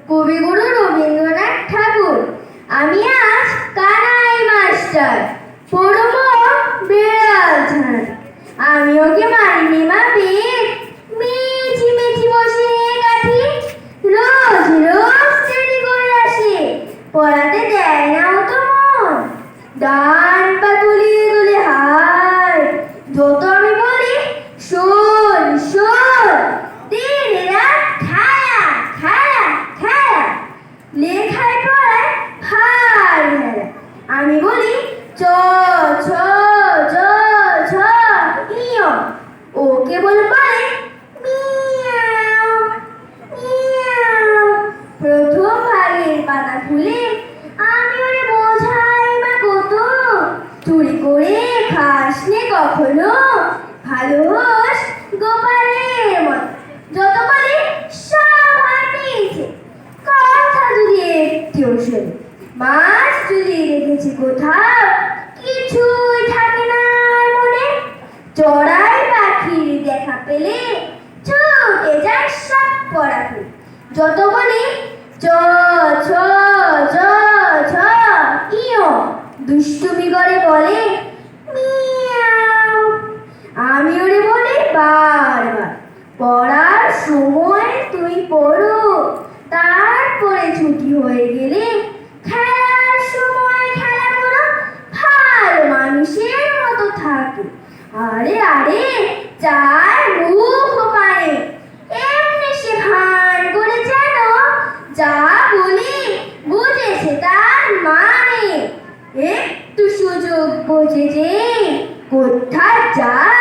কবিগুরু রবীন্দ্রনাথ ঠাকুর। আমি আজ কানাই মাস্টার, পড়ব বিড়াল ছানা। আমি ওকে মারিনি মা পেট, মিছি মিছি বসে কাঠি। রোজ রোজ দেরি করে আসে, পড়াতে দেয় না ও তো মন। ডান পা তুলিয়ে তুলে হায়, যত আমি বলি শোন শোন। দিন রাত খেলা খেলা খেলা, লেখায় পড়ায় হার হেলা। আমি বলি চ ছ জ ঝ ইয়, ও কেবল বলে মিয়াও মিয়াও। প্রথম ভাগের পাতা খুলে আমি ওরে বোঝাই মা কত, চুরি করে খাস নে কখনো, ভালো হোস গোপালের মতো। যত বলি সব হয় পেয়েছে, কথা যদি একটিও শোনে। মাছ যদি রেখেছি কোথাও, কিছুই থাকে না আর মনে। চড়াই পাখির দেখা পেলে ছুটে যায় সব পড়া ফেলে। যত বলি চ ছ জ ঝ ইয়, দুষ্টুমি করে বলে মিয়াও। আমি ওরে বলি বারবার, পড়ার সময় তুই পড়ো, তারপরে ছুটি হয়ে গেলে খেলার সময় খেলা করো, ভালো মানুষের মতো থাকে। আরে আরে চার মুখ পানে, এমনি সে ভান করে যেন যা বলি বুঝেছে তার মানে। একটু সুযোগ বোঝে যে কোথায় যায়